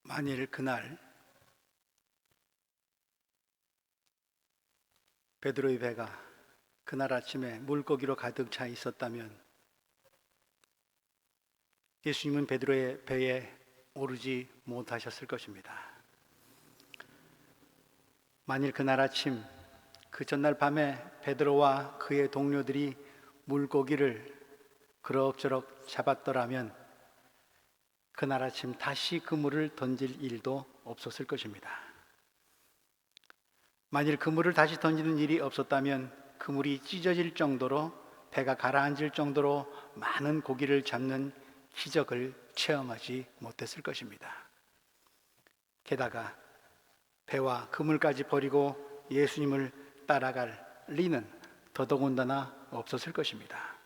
만일 그날 베드로의 배가 그날 아침에 물고기로 가득 차 있었다면 예수님은 베드로의 배에 오르지 못하셨을 것입니다. 만일 그날 아침, 그 전날 밤에 베드로와 그의 동료들이 물고기를 그럭저럭 잡았더라면 그날 아침 다시 그물을 던질 일도 없었을 것입니다. 만일 그물을 다시 던지는 일이 없었다면 그물이 찢어질 정도로, 배가 가라앉을 정도로 많은 고기를 잡는 기적을 체험하지 못했을 것입니다. 게다가 배와 그물까지 버리고 예수님을 따라갈 리는 더더군다나 없었을 것입니다.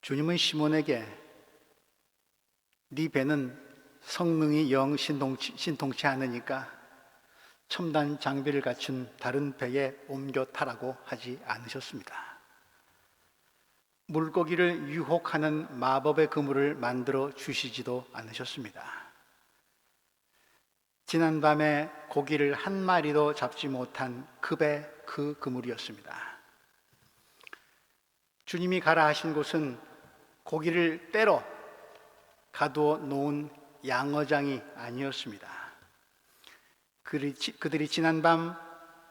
주님은 시몬에게 네 배는 성능이 영 신통치 않으니까 첨단 장비를 갖춘 다른 배에 옮겨 타라고 하지 않으셨습니다. 물고기를 유혹하는 마법의 그물을 만들어 주시지도 않으셨습니다. 지난밤에 고기를 한 마리도 잡지 못한 그 배, 그 그물이었습니다. 주님이 가라 하신 곳은 고기를 때로 가두어 놓은 양어장이 아니었습니다. 그들이 지난밤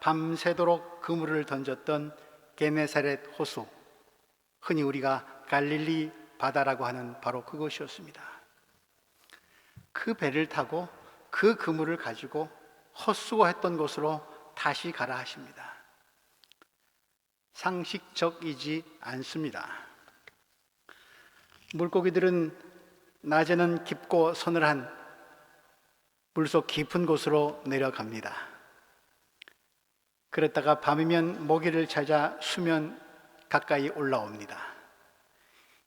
밤새도록 그물을 던졌던 게네사렛 호수, 흔히 우리가 갈릴리 바다라고 하는 바로 그것이었습니다. 그 배를 타고 그 그물을 가지고 헛수고했던 곳으로 다시 가라 하십니다. 상식적이지 않습니다. 물고기들은 낮에는 깊고 서늘한 물속 깊은 곳으로 내려갑니다. 그랬다가 밤이면 먹이를 찾아 수면 가까이 올라옵니다.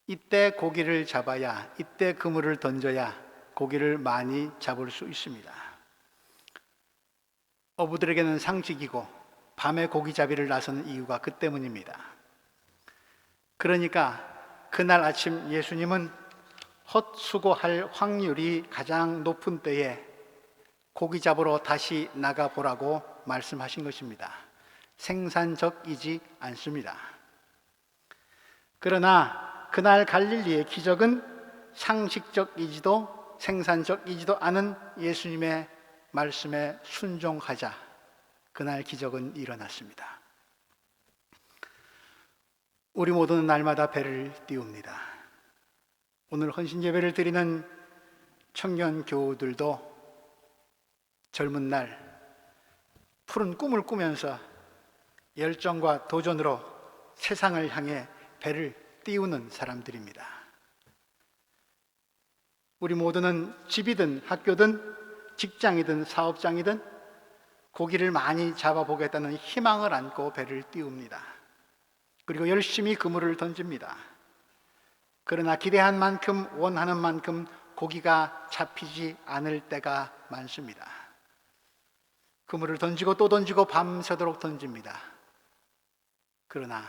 이때 고기를 잡아야, 이때 그물을 던져야 고기를 많이 잡을 수 있습니다. 어부들에게는 상식이고 밤에 고기잡이를 나서는 이유가 그 때문입니다. 그러니까 그날 아침 예수님은 헛수고할 확률이 가장 높은 때에 고기 잡으러 다시 나가보라고 말씀하신 것입니다. 생산적이지 않습니다. 그러나 그날 갈릴리의 기적은 상식적이지도 생산적이지도 않은 예수님의 말씀에 순종하자 그날 기적은 일어났습니다. 우리 모두는 날마다 배를 띄웁니다. 오늘 헌신예배를 드리는 청년 교우들도 젊은 날 푸른 꿈을 꾸면서 열정과 도전으로 세상을 향해 배를 띄우는 사람들입니다. 우리 모두는 집이든 학교든 직장이든 사업장이든 고기를 많이 잡아보겠다는 희망을 안고 배를 띄웁니다. 그리고 열심히 그물을 던집니다. 그러나 기대한 만큼, 원하는 만큼 고기가 잡히지 않을 때가 많습니다. 그물을 던지고 또 던지고 밤새도록 던집니다. 그러나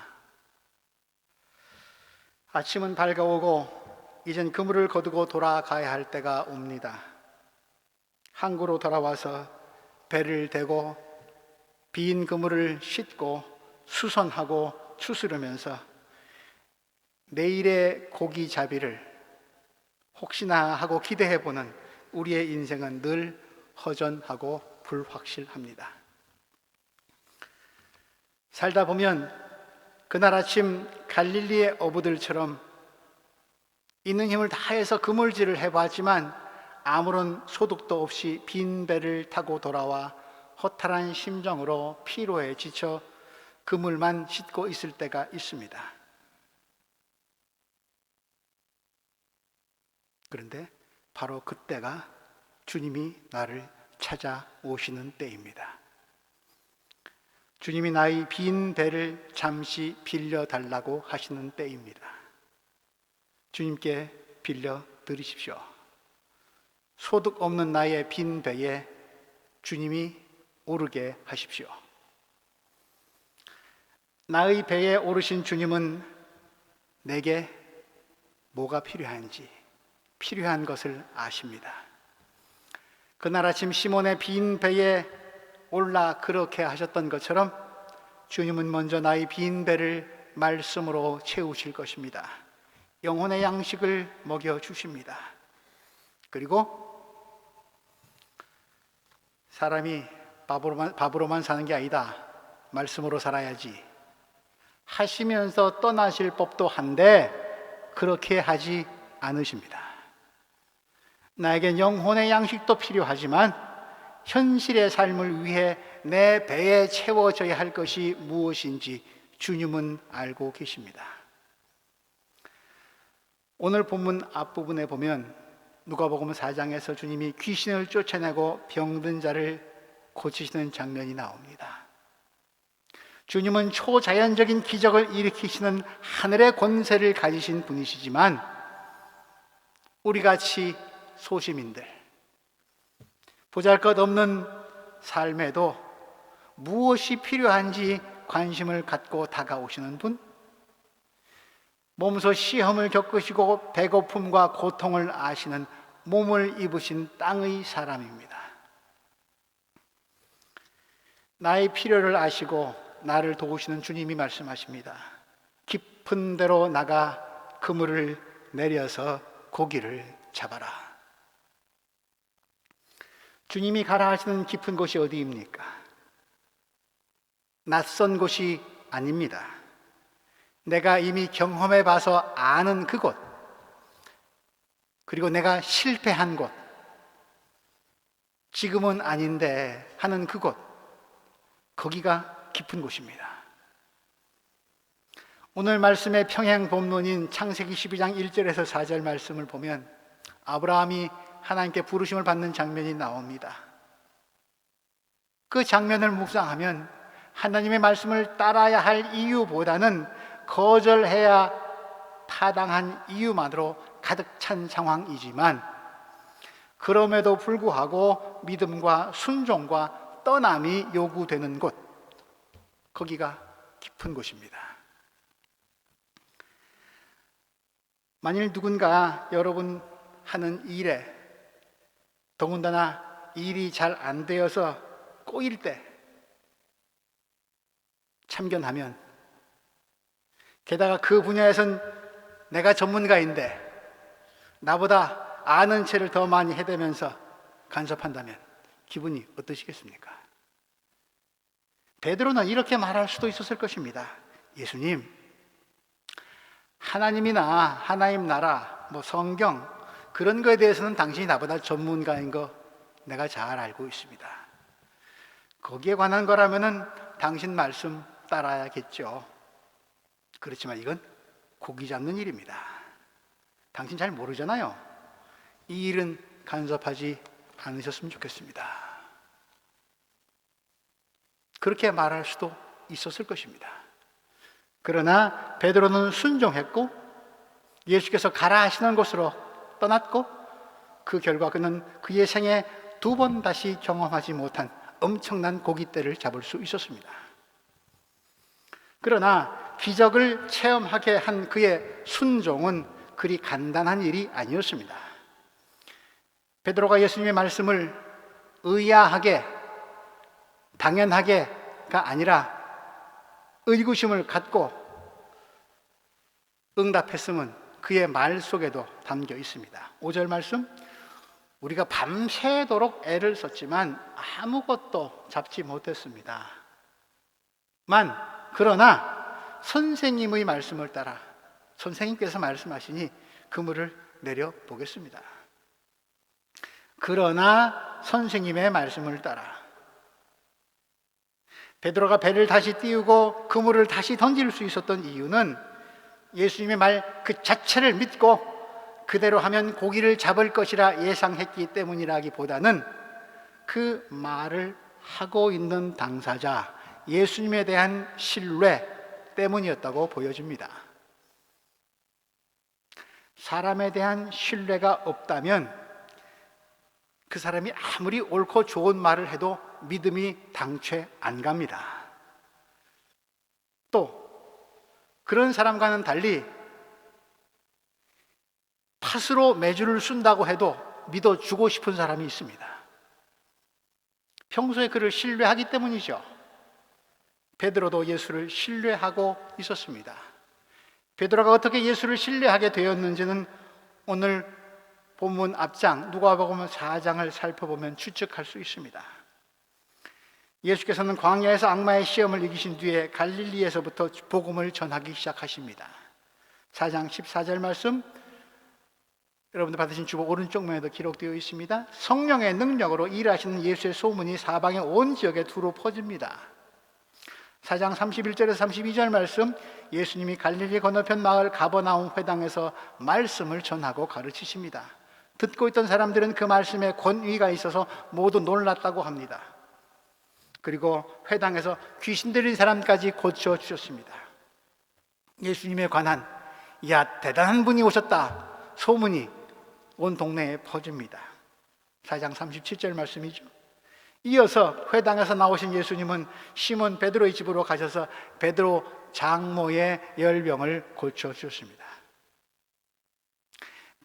아침은 밝아오고 이젠 그물을 거두고 돌아가야 할 때가 옵니다. 항구로 돌아와서 배를 대고 빈 그물을 싣고 수선하고 추스르면서 내일의 고기잡이를 혹시나 하고 기대해보는 우리의 인생은 늘 허전하고 불확실합니다. 살다 보면 그날 아침 갈릴리의 어부들처럼 있는 힘을 다해서 그물질을 해봤지만 아무런 소득도 없이 빈 배를 타고 돌아와 허탈한 심정으로 피로에 지쳐 그물만 싣고 있을 때가 있습니다. 그런데 바로 그때가 주님이 나를 찾아오시는 때입니다. 주님이 나의 빈 배를 잠시 빌려달라고 하시는 때입니다. 주님께 빌려 드리십시오. 소득 없는 나의 빈 배에 주님이 오르게 하십시오. 나의 배에 오르신 주님은 내게 뭐가 필요한지, 필요한 것을 아십니다. 그날 아침 시몬의 빈 배에 올라 그렇게 하셨던 것처럼 주님은 먼저 나의 빈 배를 말씀으로 채우실 것입니다. 영혼의 양식을 먹여주십니다. 그리고 사람이 밥으로만 사는 게 아니다, 말씀으로 살아야지 하시면서 떠나실 법도 한데 그렇게 하지 않으십니다. 나에겐 영혼의 양식도 필요하지만 현실의 삶을 위해 내 배에 채워져야 할 것이 무엇인지 주님은 알고 계십니다. 오늘 본문 앞부분에 보면 누가복음 4장에서 주님이 귀신을 쫓아내고 병든 자를 고치시는 장면이 나옵니다. 주님은 초자연적인 기적을 일으키시는 하늘의 권세를 가지신 분이시지만 우리같이 소시민들, 보잘것없는 삶에도 무엇이 필요한지 관심을 갖고 다가오시는 분, 몸소 시험을 겪으시고 배고픔과 고통을 아시는 몸을 입으신 땅의 사람입니다. 나의 필요를 아시고 나를 도우시는 주님이 말씀하십니다. 깊은 데로 나가 그물을 내려서 고기를 잡아라. 주님이 가라 하시는 깊은 곳이 어디입니까? 낯선 곳이 아닙니다. 내가 이미 경험해 봐서 아는 그곳, 그리고 내가 실패한 곳, 지금은 아닌데 하는 그곳, 거기가 깊은 곳입니다. 오늘 말씀의 평행 본문인 창세기 12장 1절에서 4절 말씀을 보면 아브라함이 하나님께 부르심을 받는 장면이 나옵니다. 그 장면을 묵상하면 하나님의 말씀을 따라야 할 이유보다는 거절해야 타당한 이유만으로 가득 찬 상황이지만 그럼에도 불구하고 믿음과 순종과 떠남이 요구되는 곳, 거기가 깊은 곳입니다. 만일 누군가 여러분 하는 일에 더군다나 일이 잘 안 되어서 꼬일 때 참견하면, 게다가 그 분야에선 내가 전문가인데 나보다 아는 채를 더 많이 해대면서 간섭한다면 기분이 어떠시겠습니까? 베드로는 이렇게 말할 수도 있었을 것입니다. 예수님, 하나님이나 하나님 나라, 성경 그런 거에 대해서는 당신이 나보다 전문가인 거 내가 잘 알고 있습니다. 거기에 관한 거라면은 당신 말씀 따라야겠죠. 그렇지만 이건 고기 잡는 일입니다. 당신 잘 모르잖아요. 이 일은 간섭하지 않으셨으면 좋겠습니다. 그렇게 말할 수도 있었을 것입니다. 그러나 베드로는 순종했고 예수께서 가라 하시는 곳으로 떠났고 그 결과 그는 그의 생에 2번 다시 경험하지 못한 엄청난 고깃대를 잡을 수 있었습니다. 그러나 기적을 체험하게 한 그의 순종은 그리 간단한 일이 아니었습니다. 베드로가 예수님의 말씀을 의아하게, 당연하게가 아니라 의구심을 갖고 응답했음은 그의 말 속에도 담겨 있습니다. 5절 말씀, 우리가 밤새도록 애를 썼지만 아무것도 잡지 못했습니다. 그러나 선생님의 말씀을 따라 선생님께서 말씀하시니 그물을 내려 보겠습니다. 그러나 선생님의 말씀을 따라 베드로가 배를 다시 띄우고 그물을 다시 던질 수 있었던 이유는 예수님의 말 그 자체를 믿고 그대로 하면 고기를 잡을 것이라 예상했기 때문이라기보다는 그 말을 하고 있는 당사자 예수님에 대한 신뢰 때문이었다고 보여집니다. 사람에 대한 신뢰가 없다면 그 사람이 아무리 옳고 좋은 말을 해도 믿음이 당최 안 갑니다. 또 그런 사람과는 달리 스스로 매주를 쓴다고 해도 믿어주고 싶은 사람이 있습니다. 평소에 그를 신뢰하기 때문이죠. 베드로도 예수를 신뢰하고 있었습니다. 베드로가 어떻게 예수를 신뢰하게 되었는지는 오늘 본문 앞장 누가복음 4장을 살펴보면 추측할 수 있습니다. 예수께서는 광야에서 악마의 시험을 이기신 뒤에 갈릴리에서부터 복음을 전하기 시작하십니다. 4장 14절 말씀, 여러분들 받으신 주보 오른쪽 면에도 기록되어 있습니다. 성령의 능력으로 일하시는 예수의 소문이 사방의 온 지역에 두루 퍼집니다. 4장 31절에서 32절 말씀, 예수님이 갈릴리 건너편 마을 가버나움 회당에서 말씀을 전하고 가르치십니다. 듣고 있던 사람들은 그 말씀에 권위가 있어서 모두 놀랐다고 합니다. 그리고 회당에서 귀신 들린 사람까지 고쳐주셨습니다. 예수님에 관한 야 대단한 분이 오셨다 소문이 온 동네에 퍼집니다. 4장 37절 말씀이죠. 이어서 회당에서 나오신 예수님은 시몬 베드로의 집으로 가셔서 베드로 장모의 열병을 고쳐주셨습니다.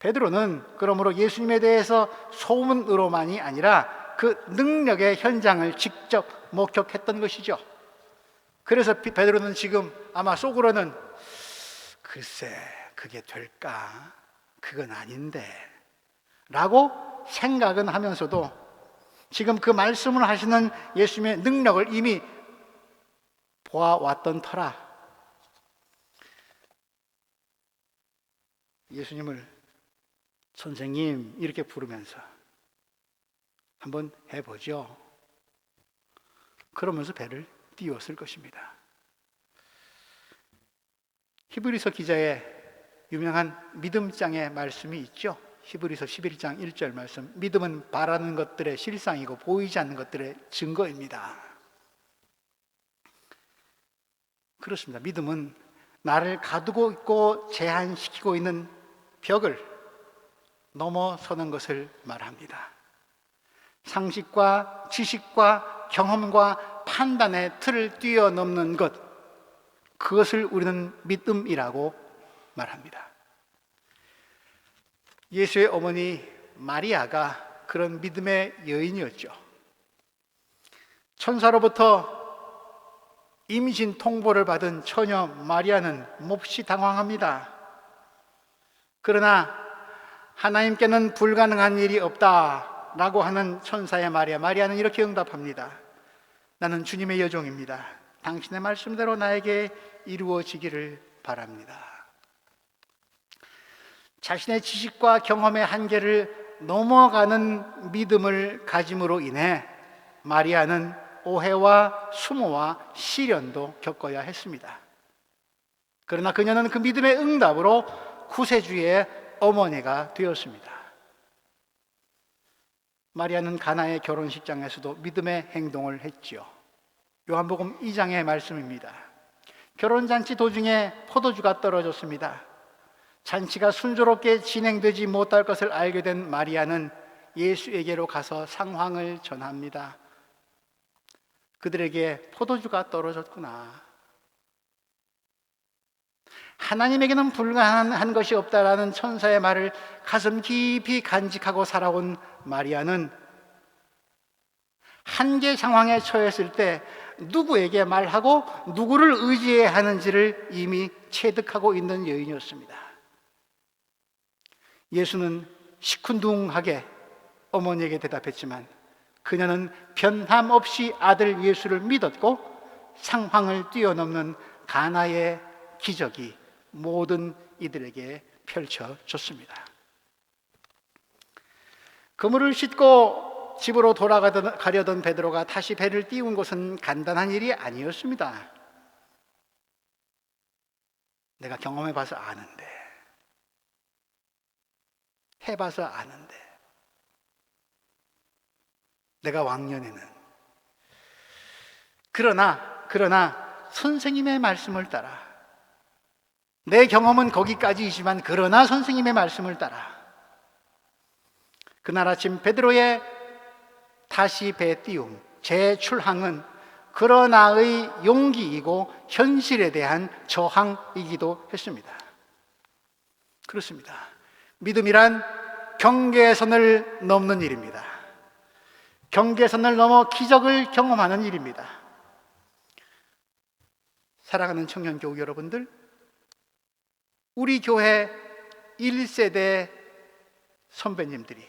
베드로는 그러므로 예수님에 대해서 소문으로만이 아니라 그 능력의 현장을 직접 목격했던 것이죠. 그래서 베드로는 지금 아마 속으로는 글쎄 그게 될까? 그건 아닌데 라고 생각은 하면서도 지금 그 말씀을 하시는 예수님의 능력을 이미 보아왔던 터라 예수님을 선생님 이렇게 부르면서 한번 해보죠. 그러면서 배를 띄웠을 것입니다. 히브리서 기자의 유명한 믿음장의 말씀이 있죠. 히브리서 11장 1절 말씀, 믿음은 바라는 것들의 실상이고 보이지 않는 것들의 증거입니다. 그렇습니다. 믿음은 나를 가두고 있고 제한시키고 있는 벽을 넘어서는 것을 말합니다. 상식과 지식과 경험과 판단의 틀을 뛰어넘는 것, 그것을 우리는 믿음이라고 말합니다. 예수의 어머니 마리아가 그런 믿음의 여인이었죠. 천사로부터 임신 통보를 받은 처녀 마리아는 몹시 당황합니다. 그러나 하나님께는 불가능한 일이 없다라고 하는 천사의 마리아는 이렇게 응답합니다. 나는 주님의 여종입니다. 당신의 말씀대로 나에게 이루어지기를 바랍니다. 자신의 지식과 경험의 한계를 넘어가는 믿음을 가짐으로 인해 마리아는 오해와 수모와 시련도 겪어야 했습니다. 그러나 그녀는 그 믿음의 응답으로 구세주의 어머니가 되었습니다. 마리아는 가나의 결혼식장에서도 믿음의 행동을 했지요. 요한복음 2장의 말씀입니다. 결혼잔치 도중에 포도주가 떨어졌습니다. 잔치가 순조롭게 진행되지 못할 것을 알게 된 마리아는 예수에게로 가서 상황을 전합니다. 그들에게 포도주가 떨어졌구나. 하나님에게는 불가능한 것이 없다라는 천사의 말을 가슴 깊이 간직하고 살아온 마리아는 한계 상황에 처했을 때 누구에게 말하고 누구를 의지해야 하는지를 이미 체득하고 있는 여인이었습니다. 예수는 시큰둥하게 어머니에게 대답했지만 그녀는 변함없이 아들 예수를 믿었고 상황을 뛰어넘는 가나의 기적이 모든 이들에게 펼쳐졌습니다. 그물을 싣고 집으로 돌아가려던 베드로가 다시 배를 띄운 것은 간단한 일이 아니었습니다. 내가 경험해봐서 아는데, 해봐서 아는데, 내가 왕년에는 그러나 선생님의 말씀을 따라, 내 경험은 거기까지이지만 그러나 선생님의 말씀을 따라 그날 아침 베드로의 다시 배 띄움, 재출항은 그러나의 용기이고 현실에 대한 저항이기도 했습니다. 그렇습니다. 믿음이란 경계선을 넘는 일입니다. 경계선을 넘어 기적을 경험하는 일입니다. 사랑하는 청년교우 여러분들, 우리 교회 1세대 선배님들이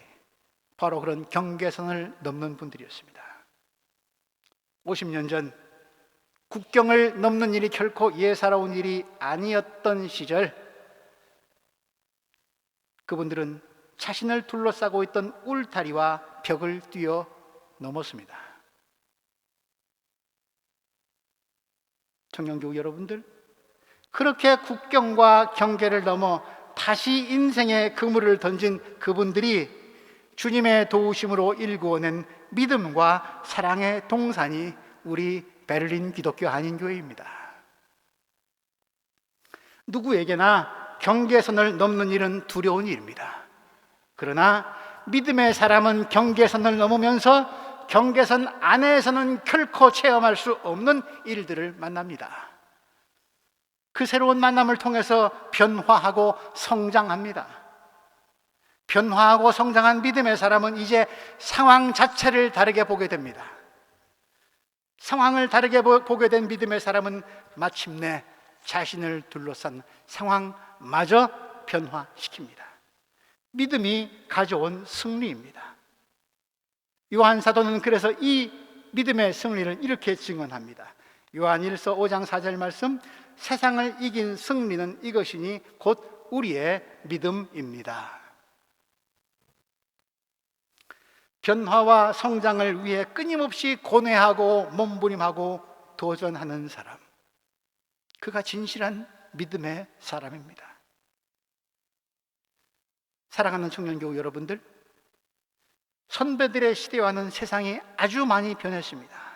바로 그런 경계선을 넘는 분들이었습니다. 50년 전 국경을 넘는 일이 결코 예사로운 일이 아니었던 시절, 그분들은 자신을 둘러싸고 있던 울타리와 벽을 뛰어 넘었습니다. 청년교우 여러분들, 그렇게 국경과 경계를 넘어 다시 인생의 그물을 던진 그분들이 주님의 도우심으로 일구어낸 믿음과 사랑의 동산이 우리 베를린 기독교 한인교회입니다. 누구에게나 경계선을 넘는 일은 두려운 일입니다. 그러나 믿음의 사람은 경계선을 넘으면서 경계선 안에서는 결코 체험할 수 없는 일들을 만납니다. 그 새로운 만남을 통해서 변화하고 성장합니다. 변화하고 성장한 믿음의 사람은 이제 상황 자체를 다르게 보게 됩니다. 상황을 다르게 보게 된 믿음의 사람은 마침내 자신을 둘러싼 상황마저 변화시킵니다. 믿음이 가져온 승리입니다. 요한 사도는 그래서 이 믿음의 승리를 이렇게 증언합니다. 요한 1서 5장 4절 말씀, 세상을 이긴 승리는 이것이니 곧 우리의 믿음입니다. 변화와 성장을 위해 끊임없이 고뇌하고 몸부림하고 도전하는 사람, 그가 진실한 믿음의 사람입니다. 사랑하는 청년교우 여러분들, 선배들의 시대와는 세상이 아주 많이 변했습니다.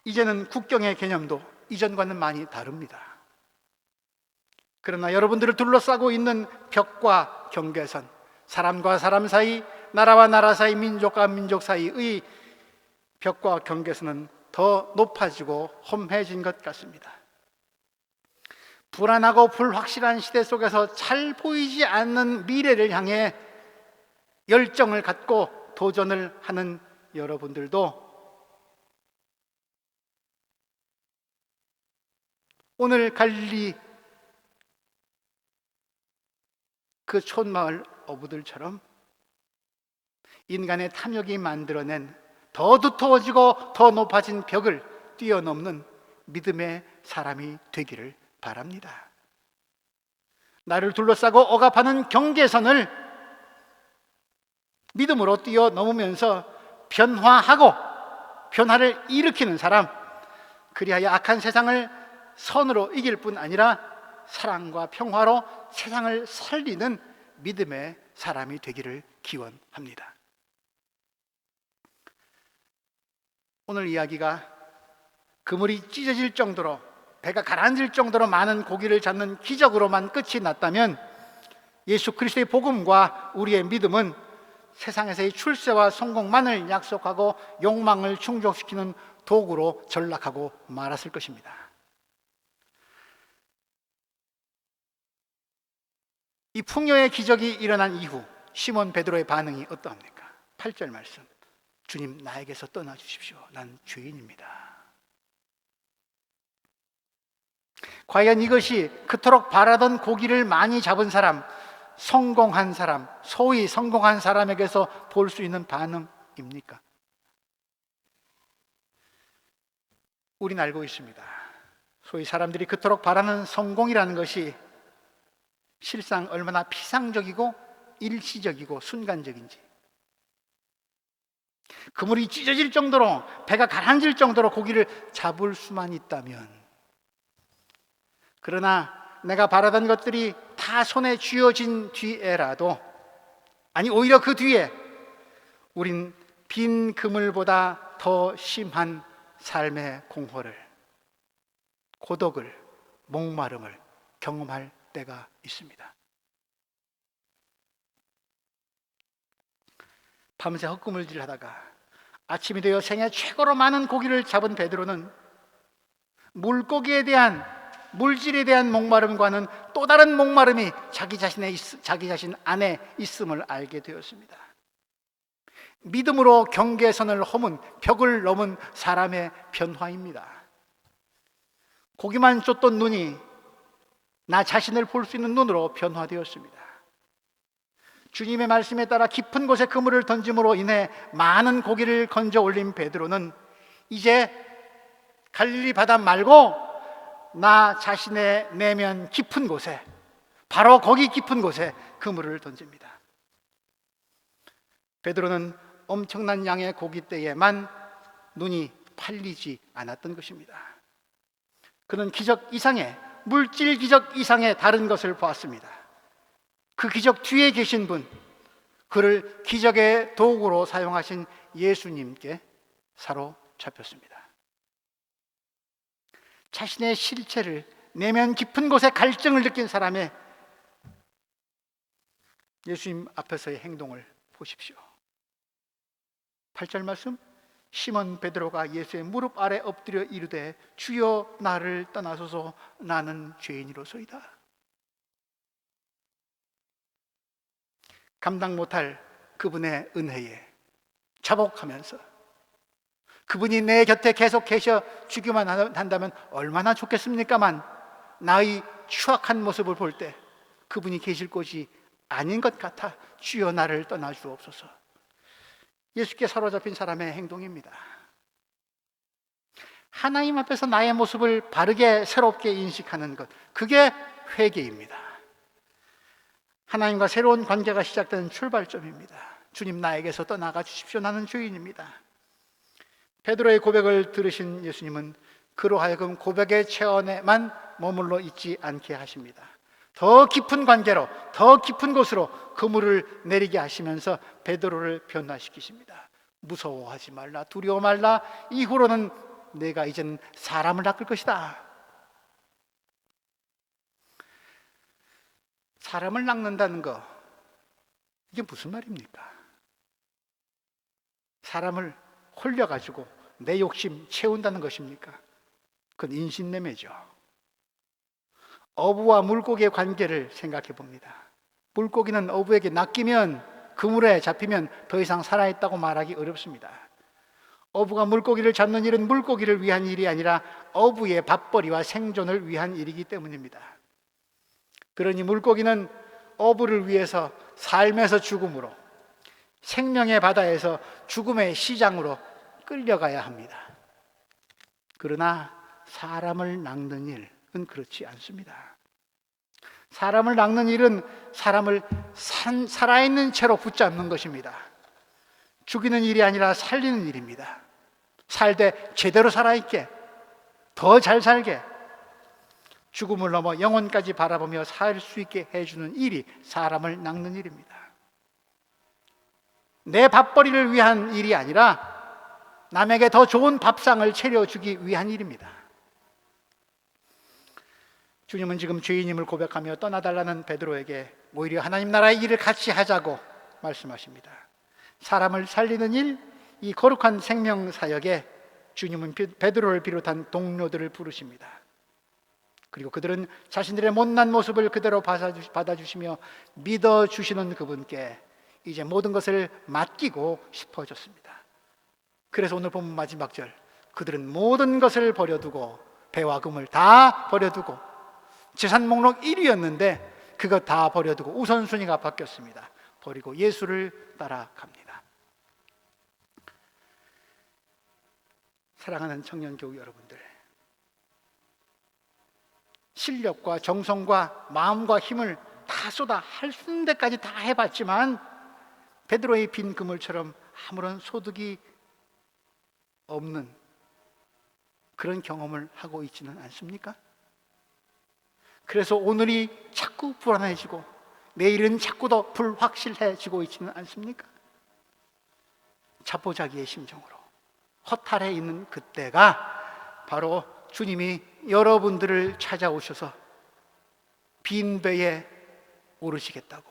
이제는 국경의 개념도 이전과는 많이 다릅니다. 그러나 여러분들을 둘러싸고 있는 벽과 경계선, 사람과 사람 사이, 나라와 나라 사이, 민족과 민족 사이의 벽과 경계선은 더 높아지고 험해진 것 같습니다. 불안하고 불확실한 시대 속에서 잘 보이지 않는 미래를 향해 열정을 갖고 도전을 하는 여러분들도 오늘 갈릴리 그 촌마을 어부들처럼 인간의 탐욕이 만들어낸 더 두터워지고 더 높아진 벽을 뛰어넘는 믿음의 사람이 되기를 바랍니다. 나를 둘러싸고 억압하는 경계선을 믿음으로 뛰어넘으면서 변화하고 변화를 일으키는 사람, 그리하여 악한 세상을 선으로 이길 뿐 아니라 사랑과 평화로 세상을 살리는 믿음의 사람이 되기를 기원합니다. 오늘 이야기가 그물이 찢어질 정도로, 배가 가라앉을 정도로 많은 고기를 잡는 기적으로만 끝이 났다면 예수 그리스도의 복음과 우리의 믿음은 세상에서의 출세와 성공만을 약속하고 욕망을 충족시키는 도구로 전락하고 말았을 것입니다. 이 풍요의 기적이 일어난 이후 시몬 베드로의 반응이 어떠합니까? 8절 말씀, 주님, 나에게서 떠나주십시오. 난 죄인입니다. 과연 이것이 그토록 바라던 고기를 많이 잡은 사람, 성공한 사람, 소위 성공한 사람에게서 볼 수 있는 반응입니까? 우린 알고 있습니다. 소위 사람들이 그토록 바라는 성공이라는 것이 실상 얼마나 피상적이고 일시적이고 순간적인지. 그물이 찢어질 정도로, 배가 가라앉을 정도로 고기를 잡을 수만 있다면, 그러나 내가 바라던 것들이 다 손에 쥐어진 뒤에라도, 아니 오히려 그 뒤에 우린 빈 그물보다 더 심한 삶의 공허를, 고독을, 목마름을 경험할 때가 있습니다. 밤새 헛구물질 하다가 아침이 되어 생애 최고로 많은 고기를 잡은 베드로는 물고기에 대한 물질에 대한 목마름과는 또 다른 목마름이 자기 자신 안에 있음을 알게 되었습니다. 믿음으로 경계선을 허문 벽을 넘은 사람의 변화입니다. 고기만 쫓던 눈이 나 자신을 볼 수 있는 눈으로 변화되었습니다. 주님의 말씀에 따라 깊은 곳에 그물을 던짐으로 인해 많은 고기를 건져 올린 베드로는 이제 갈릴리 바다 말고 나 자신의 내면 깊은 곳에, 바로 거기 깊은 곳에 그물을 던집니다. 베드로는 엄청난 양의 고깃대에만 눈이 팔리지 않았던 것입니다. 그는 기적 이상의, 물질 기적 이상의 다른 것을 보았습니다. 그 기적 뒤에 계신 분, 그를 기적의 도구로 사용하신 예수님께 사로잡혔습니다. 자신의 실체를, 내면 깊은 곳에 갈증을 느낀 사람의 예수님 앞에서의 행동을 보십시오. 8절 말씀, 시몬 베드로가 예수의 무릎 아래 엎드려 이르되 주여 나를 떠나소서 나는 죄인이로소이다. 감당 못할 그분의 은혜에 자복하면서 그분이 내 곁에 계속 계셔 주기만 한다면 얼마나 좋겠습니까만, 나의 추악한 모습을 볼 때 그분이 계실 곳이 아닌 것 같아 주여 나를 떠나 주옵소서. 예수께 사로잡힌 사람의 행동입니다. 하나님 앞에서 나의 모습을 바르게 새롭게 인식하는 것, 그게 회개입니다. 하나님과 새로운 관계가 시작되는 출발점입니다. 주님 나에게서 떠나가 주십시오. 나는 죄인입니다. 베드로의 고백을 들으신 예수님은 그로 하여금 고백의 체험에만 머물러 있지 않게 하십니다. 더 깊은 관계로, 더 깊은 곳으로 그물을 내리게 하시면서 베드로를 변화시키십니다. 무서워하지 말라, 두려워 말라. 이후로는 내가 이젠 사람을 낚을 것이다. 사람을 낚는다는 거, 이게 무슨 말입니까? 사람을 홀려가지고 내 욕심 채운다는 것입니까? 그건 인신매매죠. 어부와 물고기의 관계를 생각해 봅니다. 물고기는 어부에게 낚이면, 그물에 잡히면 더 이상 살아있다고 말하기 어렵습니다. 어부가 물고기를 잡는 일은 물고기를 위한 일이 아니라 어부의 밥벌이와 생존을 위한 일이기 때문입니다. 그러니 물고기는 어부를 위해서 삶에서 죽음으로, 생명의 바다에서 죽음의 시장으로 끌려가야 합니다. 그러나 사람을 낚는 일은 그렇지 않습니다. 사람을 낚는 일은 사람을 살아있는 채로 붙잡는 것입니다. 죽이는 일이 아니라 살리는 일입니다. 살되 제대로 살아있게, 더 잘 살게, 죽음을 넘어 영혼까지 바라보며 살 수 있게 해주는 일이 사람을 낚는 일입니다. 내 밥벌이를 위한 일이 아니라 남에게 더 좋은 밥상을 차려주기 위한 일입니다. 주님은 지금 죄인임을 고백하며 떠나달라는 베드로에게 오히려 하나님 나라의 일을 같이 하자고 말씀하십니다. 사람을 살리는 일, 이 거룩한 생명 사역에 주님은 베드로를 비롯한 동료들을 부르십니다. 그리고 그들은 자신들의 못난 모습을 그대로 받아주시며 믿어주시는 그분께 이제 모든 것을 맡기고 싶어졌습니다. 그래서 오늘 본문 마지막 절, 그들은 모든 것을 버려두고, 배와 금을 다 버려두고, 재산 목록 1위였는데 그것 다 버려두고 우선순위가 바뀌었습니다. 버리고 예수를 따라갑니다. 사랑하는 청년교우 여러분들, 실력과 정성과 마음과 힘을 다 쏟아 할 수 있는 데까지 다 해봤지만 베드로의 빈 그물처럼 아무런 소득이 없는 그런 경험을 하고 있지는 않습니까? 그래서 오늘이 자꾸 불안해지고 내일은 자꾸 더 불확실해지고 있지는 않습니까? 자포자기의 심정으로 허탈해 있는 그때가 바로 주님이 여러분들을 찾아오셔서 빈 배에 오르시겠다고,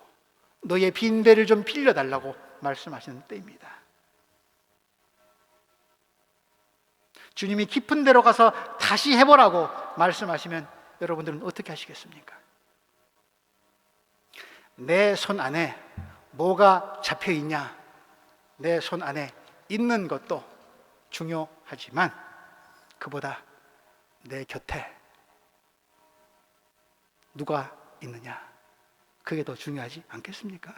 너의 빈 배를 좀 빌려달라고 말씀하시는 때입니다. 주님이 깊은 데로 가서 다시 해보라고 말씀하시면 여러분들은 어떻게 하시겠습니까? 내 손 안에 뭐가 잡혀 있냐? 내 손 안에 있는 것도 중요하지만 그보다 내 곁에 누가 있느냐? 그게 더 중요하지 않겠습니까?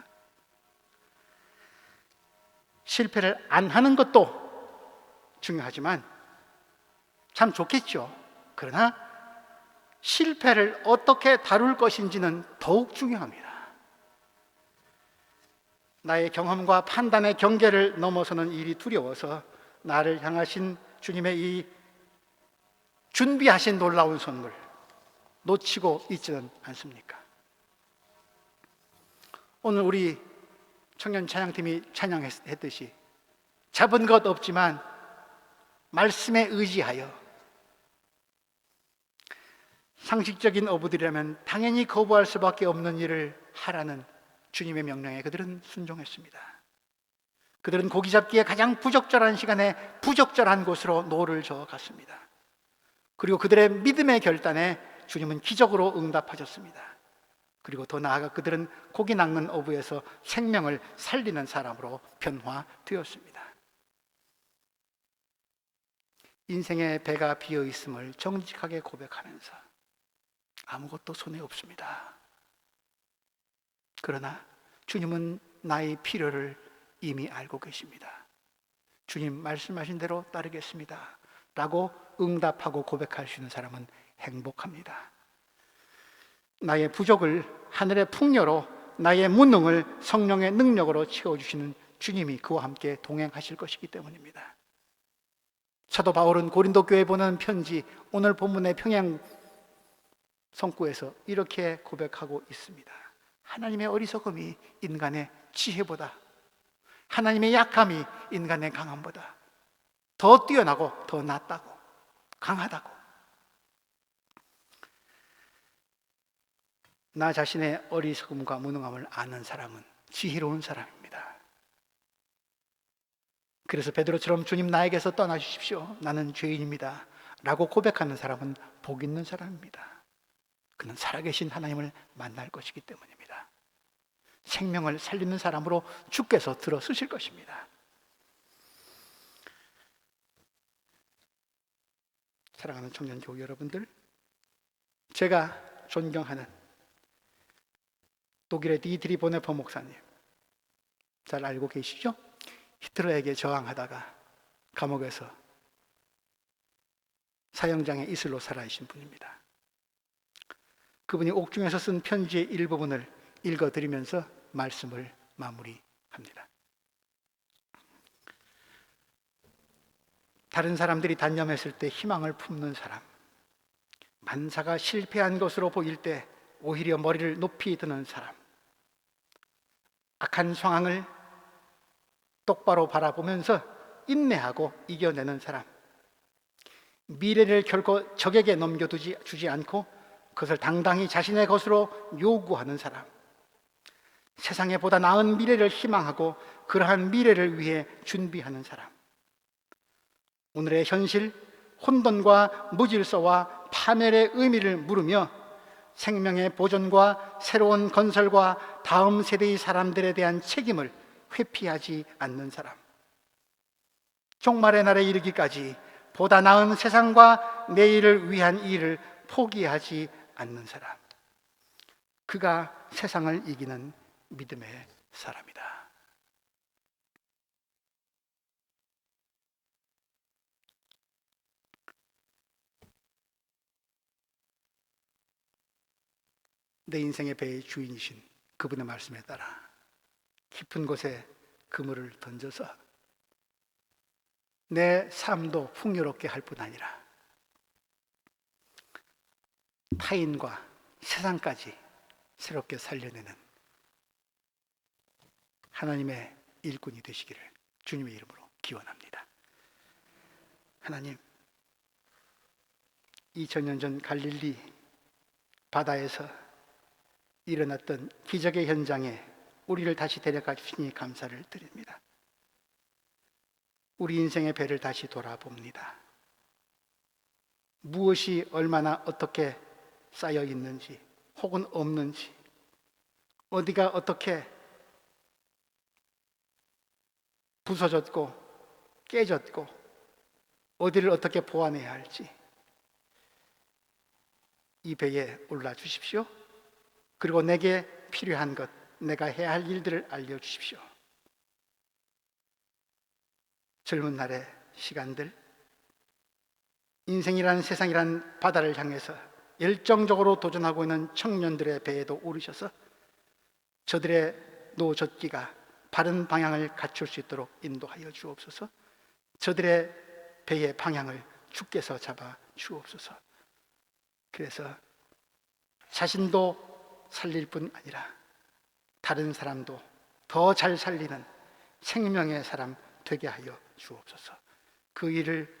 실패를 안 하는 것도 중요하지만 참 좋겠죠. 그러나 실패를 어떻게 다룰 것인지는 더욱 중요합니다. 나의 경험과 판단의 경계를 넘어서는 일이 두려워서 나를 향하신 주님의 이 준비하신 놀라운 선물 놓치고 있지는 않습니까? 오늘 우리 청년 찬양팀이 찬양했듯이 잡은 것 없지만 말씀에 의지하여, 상식적인 어부들이라면 당연히 거부할 수밖에 없는 일을 하라는 주님의 명령에 그들은 순종했습니다. 그들은 고기 잡기에 가장 부적절한 시간에 부적절한 곳으로 노를 저어 갔습니다. 그리고 그들의 믿음의 결단에 주님은 기적으로 응답하셨습니다. 그리고 더 나아가 그들은 고기 낚는 어부에서 생명을 살리는 사람으로 변화되었습니다. 인생의 배가 비어 있음을 정직하게 고백하면서 아무것도 손에 없습니다. 그러나 주님은 나의 필요를 이미 알고 계십니다. 주님 말씀하신 대로 따르겠습니다 라고 응답하고 고백할 수 있는 사람은 행복합니다. 나의 부족을 하늘의 풍요로, 나의 무능을 성령의 능력으로 채워주시는 주님이 그와 함께 동행하실 것이기 때문입니다. 사도 바울은 고린도 교회에 보내는 편지, 오늘 본문의 평양 성구에서 이렇게 고백하고 있습니다. 하나님의 어리석음이 인간의 지혜보다, 하나님의 약함이 인간의 강함보다 더 뛰어나고 더 낫다고, 강하다고. 나 자신의 어리석음과 무능함을 아는 사람은 지혜로운 사람입니다. 그래서 베드로처럼 주님 나에게서 떠나주십시오, 나는 죄인입니다 라고 고백하는 사람은 복 있는 사람입니다. 그는 살아계신 하나님을 만날 것이기 때문입니다. 생명을 살리는 사람으로 주께서 들어서실 것입니다. 사랑하는 청년 교우 여러분들, 제가 존경하는 독일의 디트리 보네퍼 목사님 잘 알고 계시죠? 히틀러에게 저항하다가 감옥에서 사형장에 이슬로 살아계신 분입니다. 그분이 옥중에서 쓴 편지의 일부분을 읽어드리면서 말씀을 마무리합니다. 다른 사람들이 단념했을 때 희망을 품는 사람, 만사가 실패한 것으로 보일 때 오히려 머리를 높이 드는 사람, 악한 상황을 똑바로 바라보면서 인내하고 이겨내는 사람, 미래를 결코 적에게 넘겨주지 않고 그것을 당당히 자신의 것으로 요구하는 사람, 세상에 보다 나은 미래를 희망하고 그러한 미래를 위해 준비하는 사람, 오늘의 현실, 혼돈과 무질서와 파멸의 의미를 물으며 생명의 보존과 새로운 건설과 다음 세대의 사람들에 대한 책임을 회피하지 않는 사람, 종말의 날에 이르기까지 보다 나은 세상과 내일을 위한 일을 포기하지 않는 사람, 그가 세상을 이기는 믿음의 사람이다. 내 인생의 배의 주인이신 그분의 말씀에 따라 깊은 곳에 그물을 던져서 내 삶도 풍요롭게 할 뿐 아니라 타인과 세상까지 새롭게 살려내는 하나님의 일꾼이 되시기를 주님의 이름으로 기원합니다. 하나님, 2000년 전 갈릴리 바다에서 일어났던 기적의 현장에 우리를 다시 데려가 주시니 감사를 드립니다. 우리 인생의 배를 다시 돌아봅니다. 무엇이 얼마나 어떻게 쌓여 있는지 혹은 없는지, 어디가 어떻게 부서졌고 깨졌고 어디를 어떻게 보완해야 할지 이 배에 올라 주십시오. 그리고 내게 필요한 것, 내가 해야 할 일들을 알려주십시오. 젊은 날의 시간들, 인생이란 세상이란 바다를 향해서 열정적으로 도전하고 있는 청년들의 배에도 오르셔서 저들의 노젓기가 바른 방향을 갖출 수 있도록 인도하여 주옵소서. 저들의 배의 방향을 주께서 잡아 주옵소서. 그래서 자신도 살릴 뿐 아니라 다른 사람도 더 잘 살리는 생명의 사람 되게 하여 주옵소서. 그 일을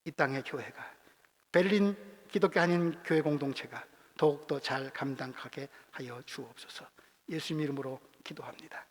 이 땅의 교회가, 베를린 기독교 한인 교회 공동체가 더욱더 잘 감당하게 하여 주옵소서. 예수님 이름으로 기도합니다.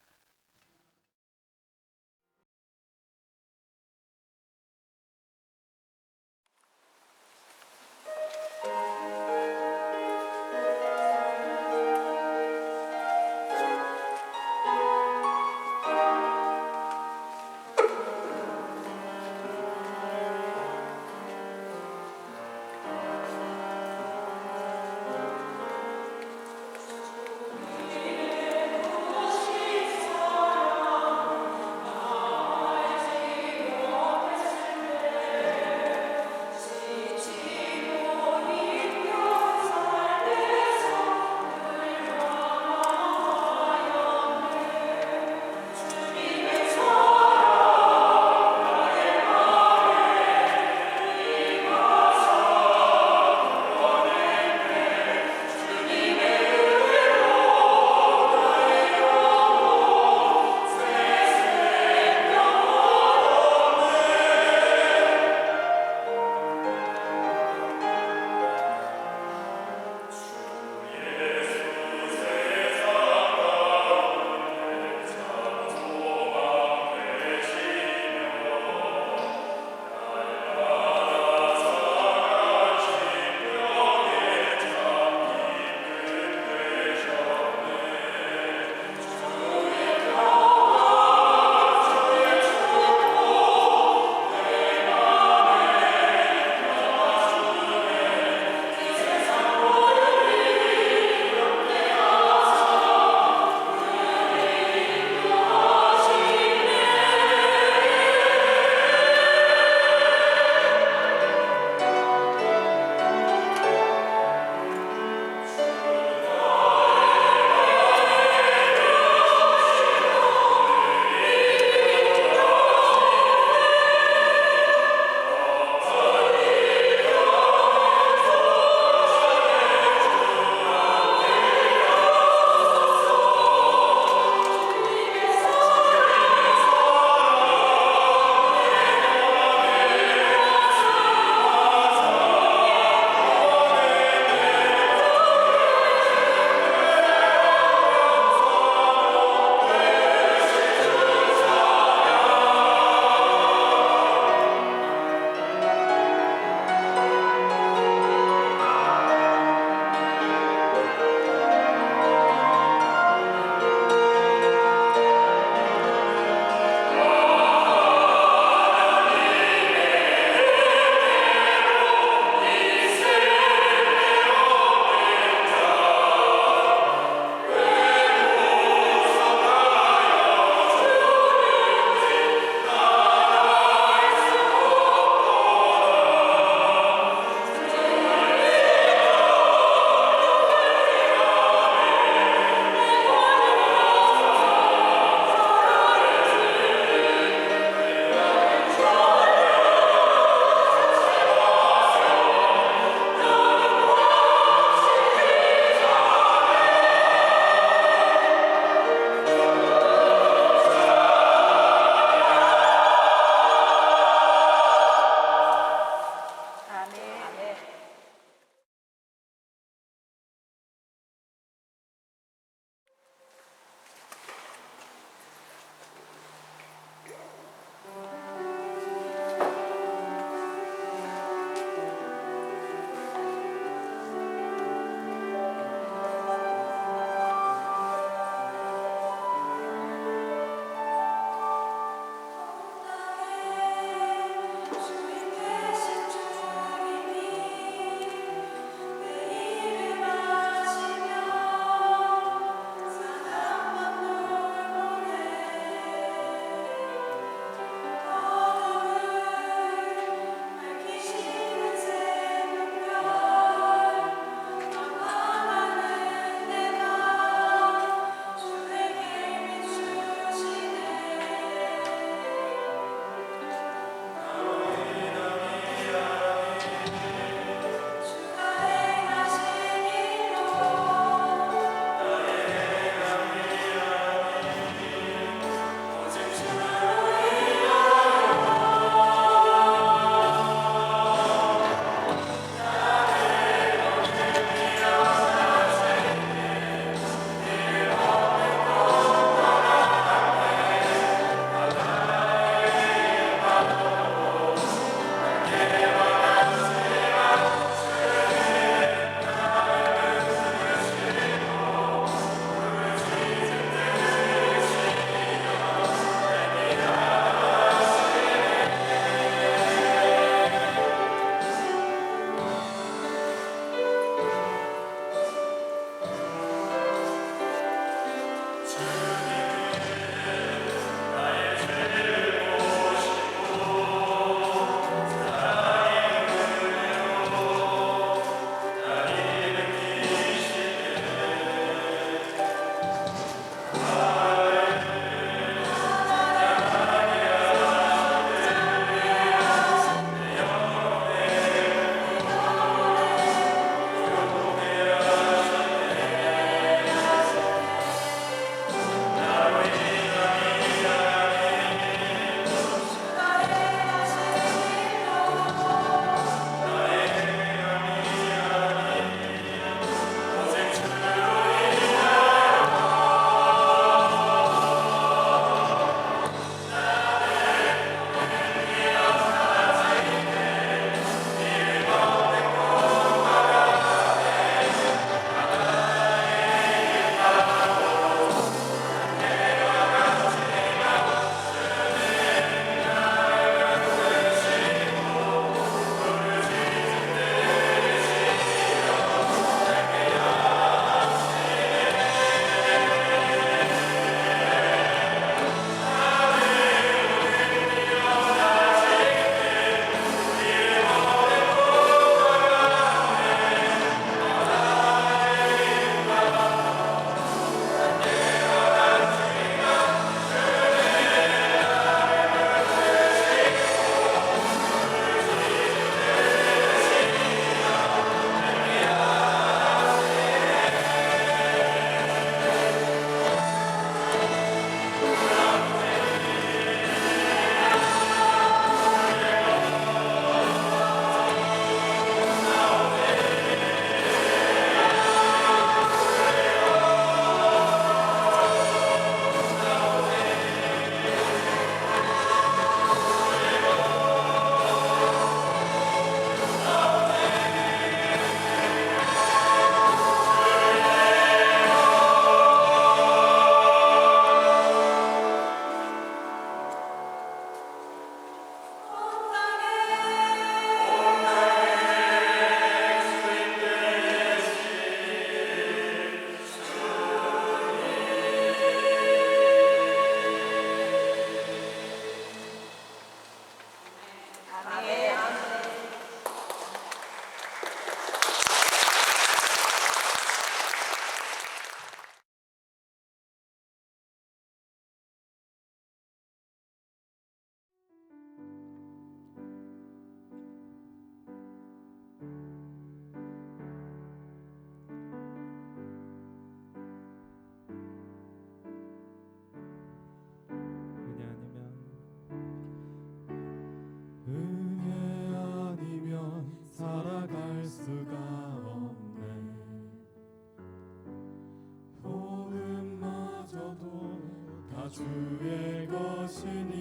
주의 것이니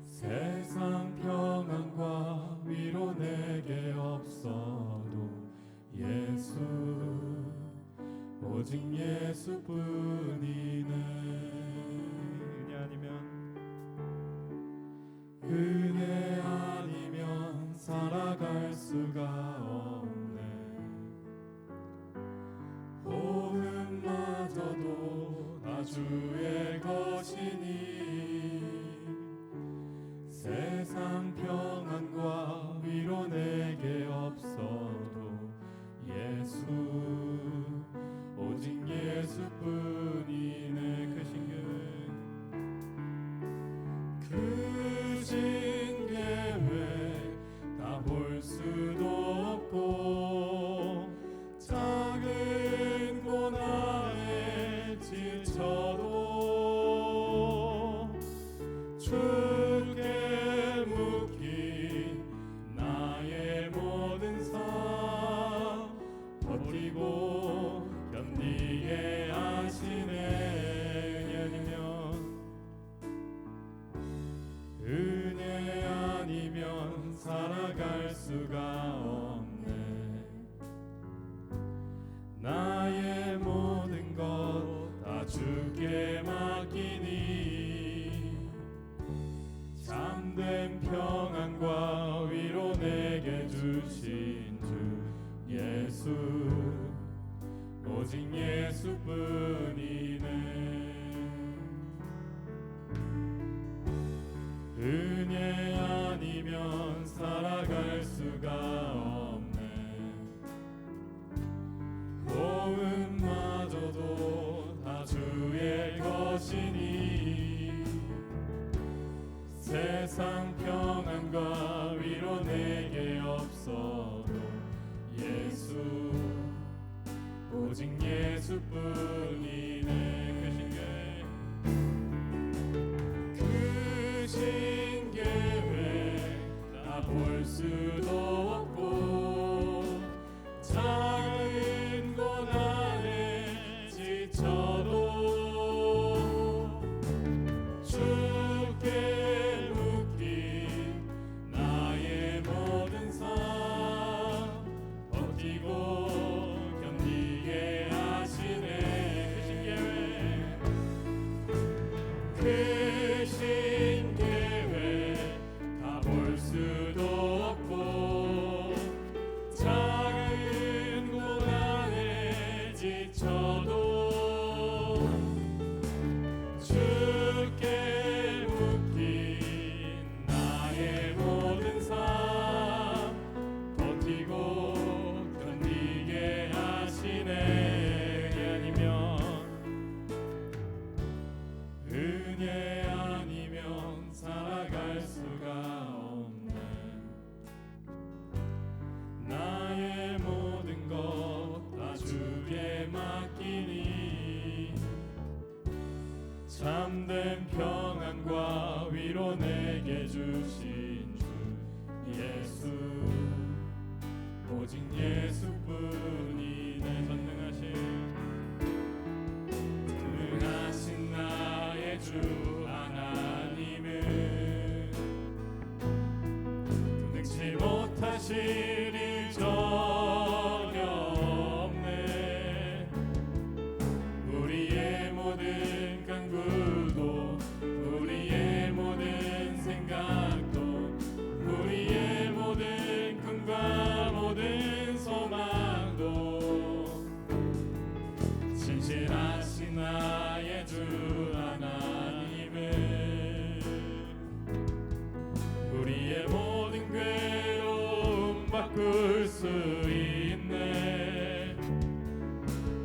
세상 평안과 위로 내게 없어도 예수 오직 예수뿐이네. 은혜 아니면 살아갈 수가 없네. 호흡마저도 다 주의 것이니 세상 평안과 위로 내게 없어도 예수 오직 예수뿐이네. 그 신계획 다 볼 수도 없고 작은 고난에 지쳐도 주께 묶인 나의 모든 삶 버티고 견디게 하시네. 은혜 아니면 살아갈 수가 없네. 나의 모든 것 다 주께 맡기니 참된 평안과 위로 내게 주신 주 예수 오직 예수뿐이네. 은혜 아니면 살아갈 수가 없네. 호흡마저도 다 주의 것이니 세상 평안과 위로 내게 없어도 예수 오직 예수뿐이네. 그 신계획 다 볼 수도 없고 작은 고난에 지쳐도 주께 묶인 나의 모든 삶 버티고 견디게 하시네. 그 신계획 다 볼 수도 없고 작은 고난에 지쳐도 주께 묶인 나의 모든 삶 버티고 견디게 하시네. 은혜 아니면 살아갈 수가 없네. 나의 모든 것 다 주께 맡기니 참된 평안과 위로 내게 주신 주 예수 오직 예수뿐이네. 전능하신 나의 주 하나님은 능치 못하실 일 전혀 없네. 우리의 모든 간구도 우리의 모든 생각도 우리의 모든 꿈과 모든 소망도 진실하신 나의 주 하나님은 우리의 모든 괴로움 바꿀 수 있네.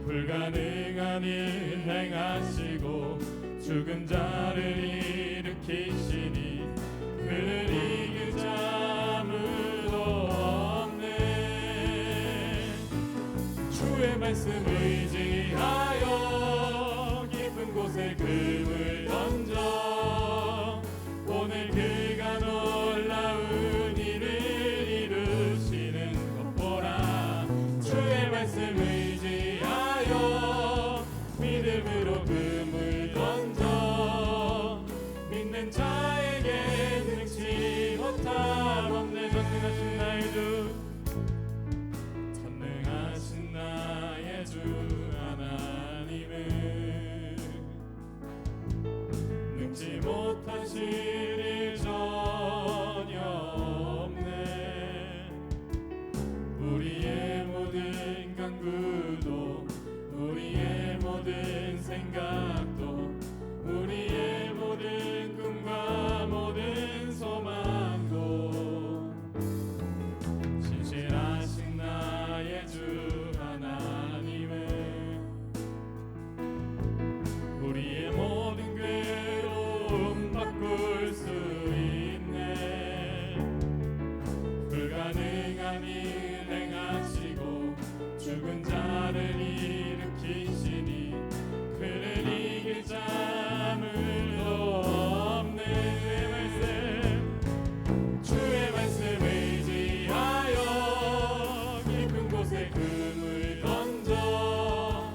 불가능한 일 행하시고 죽은 자를 일으키시니 그를 이길 자 아무도 없네. 주의 말씀 의지하여 깊은 곳에 금을 던져 오늘 그가 놀라운 일을 이루시는 것 보라. 주의 말씀 의지하여 믿음으로 금 모든 생각도 우리의 모든 꿈과 모든 소망도 신실하신 나의 주 하나님은 우리의 모든 괴로움 바꿀 수 있네. 불가능한 일 행하시고 죽은 자를 일으키시니 그를 이길 자물도 없네. 주의 말씀 의지하여 깊은 곳에 금을 던져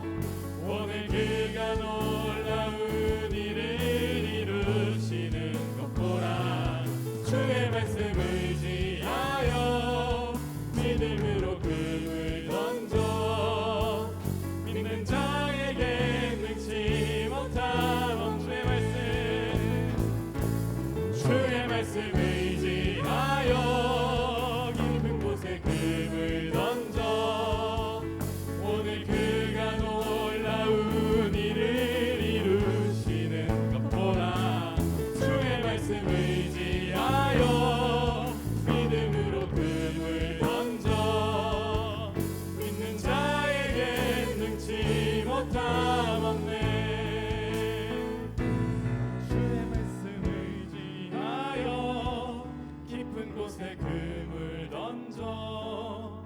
오늘 그가 놀라운 일을 이루시는 것 보라. 주의 말씀 의지하여 믿음으로 금을 던져 믿는 자에게 능치 못함. 주의 말씀 의지하여 깊은 곳에 금을 던져 오늘 그가 놀라운 일을 이루시는 것 보라. 주의 말씀 의지하여 믿음으로 금을 던져 믿는 자에게 능치 못함 없네. 주의 말씀 의지하여 깊은 곳에 금을 던져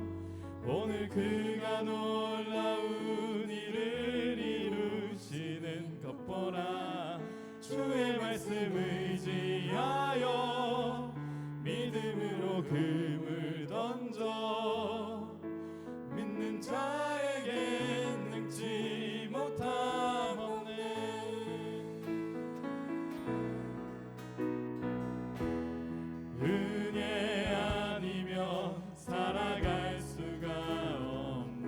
오늘 그가 놀라운 일을 이루시는 것 보라. 주의 말씀 의지하여 믿음으로 금을 던져 믿는 자에게 능치 못함 없네. 은혜 아니면 살아갈 수가 없네.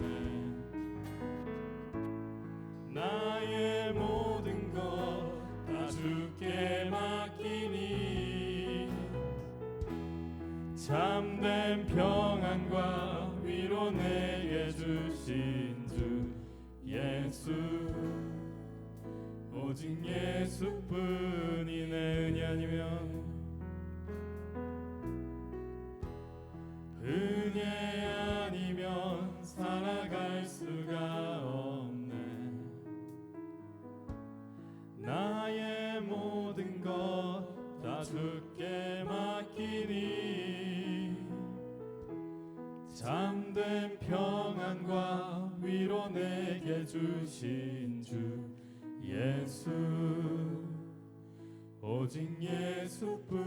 나의 모든 것 다 주께 맡기니 참된 평안과 위로 내게 주신 주 예수 오직 예수뿐이 내 은혜 아니면 은혜 아니면 살아갈 수가 없네. 나의 모든 것 다 주께 맡기니 참된 평안과 위로 내게 주신 주 예수 오직 예수뿐이네.